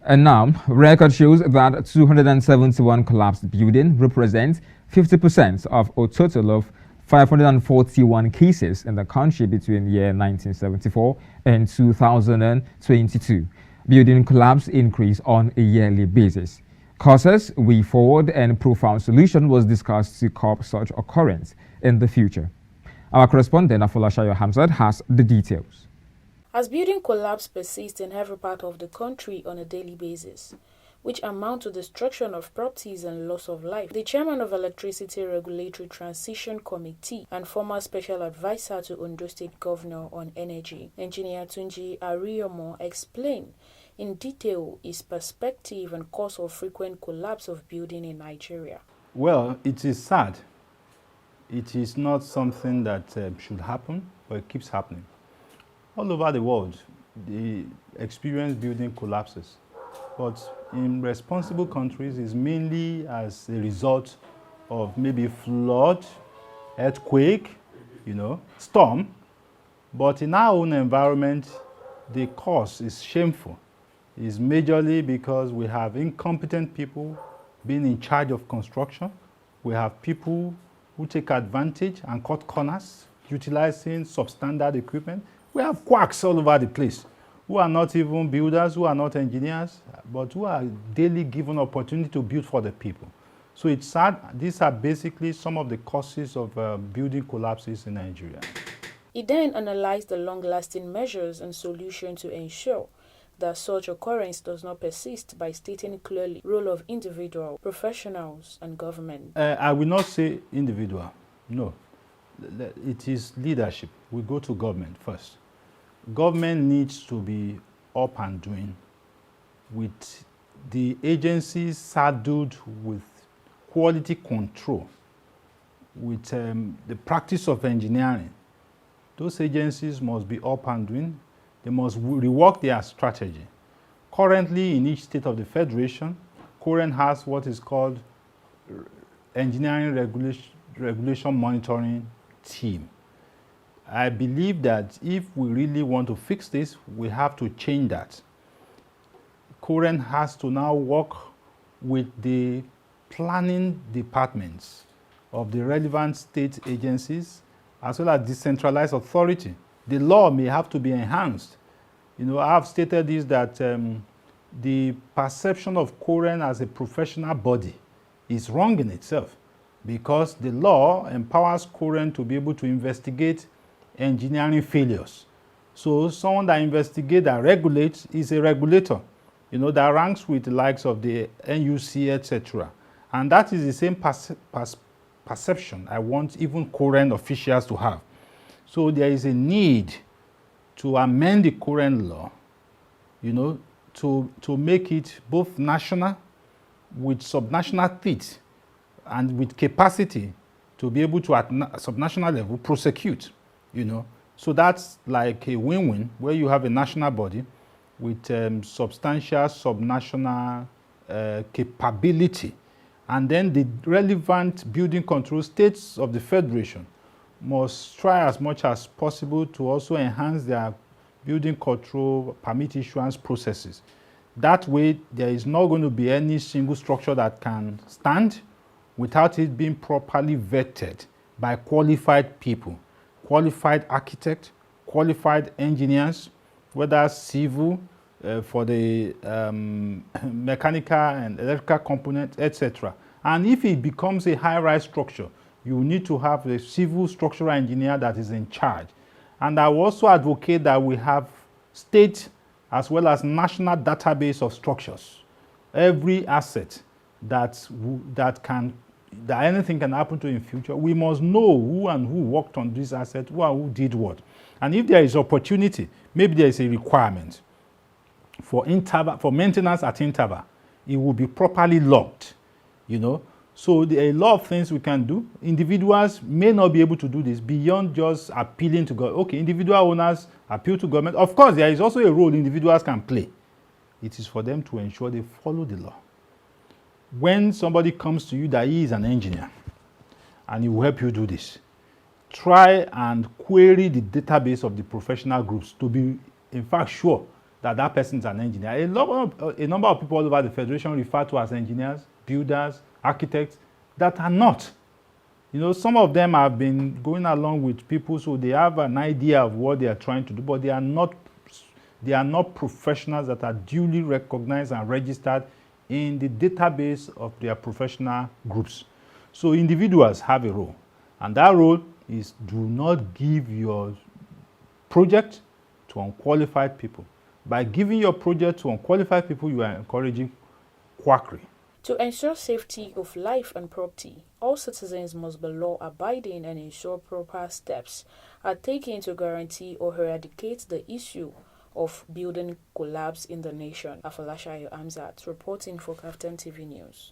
And now, record shows that 271 collapsed buildings represent 50% of a total of 541 cases in the country between year 1974 and 2022. Building collapse increase on a yearly basis. Causes, way forward, and profound solution was discussed to curb such occurrence in the future. Our correspondent Afolashayo Hamzat has the details. As building collapse persists in every part of the country on a daily basis, which amount to destruction of properties and loss of life, the chairman of Electricity Regulatory Transition Committee and former special advisor to Ondo State Governor on Energy, Engineer Tunji Ariyomo, explained in detail his perspective and cause of frequent collapse of building in Nigeria. Well, it is sad. It is not something that should happen, but it keeps happening. All over the world, they experience building collapses. But in responsible countries, it's mainly as a result of maybe flood, earthquake, storm. But in our own environment, the cause is shameful. It's majorly because we have incompetent people being in charge of construction. We have people who take advantage and cut corners, utilizing substandard equipment. We have quacks all over the place who are not even builders, who are not engineers, but who are daily given opportunity to build for the people. So it's sad. These are basically some of the causes of building collapses in Nigeria. He then analyzed the long-lasting measures and solutions to ensure that such occurrence does not persist by stating clearly the role of individual, professionals, and government. I will not say individual, no. It is leadership. We go to government first. Government needs to be up and doing with the agencies saddled with quality control, with the practice of engineering. Those agencies must be up and doing. They must rework their strategy. Currently, in each state of the Federation, Koren has what is called Engineering Regulation Monitoring Team. I believe that if we really want to fix this, we have to change that. Koren has to now work with the planning departments of the relevant state agencies as well as decentralized authority. The law may have to be enhanced. I have stated this that the perception of Koren as a professional body is wrong in itself because the law empowers Koren to be able to investigate engineering failures. So someone that investigates and regulates is a regulator, that ranks with the likes of the NUC, etc. And that is the same perception I want even Koren officials to have. So there is a need to amend the current law, to make it both national with subnational teeth and with capacity to be able to at subnational level prosecute, So that's like a win-win where you have a national body with substantial subnational capability. And then the relevant building control states of the Federation must try as much as possible to also enhance their building control permit issuance processes. That way, there is not going to be any single structure that can stand without it being properly vetted by qualified people, qualified architects, qualified engineers, whether civil, for the mechanical and electrical components, etc. And if it becomes a high-rise structure, you need to have a civil structural engineer that is in charge. And I will also advocate that we have state as well as national database of structures. Every asset that anything can happen to in future, we must know who and who worked on this asset, who did what. And if there is opportunity, maybe there is a requirement for maintenance at interval, it will be properly logged, So there are a lot of things we can do. Individuals may not be able to do this beyond just appealing to government. Okay, individual owners appeal to government. Of course, there is also a role individuals can play. It is for them to ensure they follow the law. When somebody comes to you that he is an engineer and he will help you do this, try and query the database of the professional groups to be, in fact, sure that that person is an engineer. A number of people all over the Federation refer to as engineers, builders, architects that are not. You know, some of them have been going along with people, so they have an idea of what they are trying to do, but they are not professionals that are duly recognized and registered in the database of their professional groups. So individuals have a role, and that role is do not give your project to unqualified people. By giving your project to unqualified people, you are encouraging quackery. To ensure safety of life and property, all citizens must be law-abiding and ensure proper steps are taken to guarantee or eradicate the issue of building collapse in the nation. Afalashayo Amzat, reporting for KAFTAN TV News.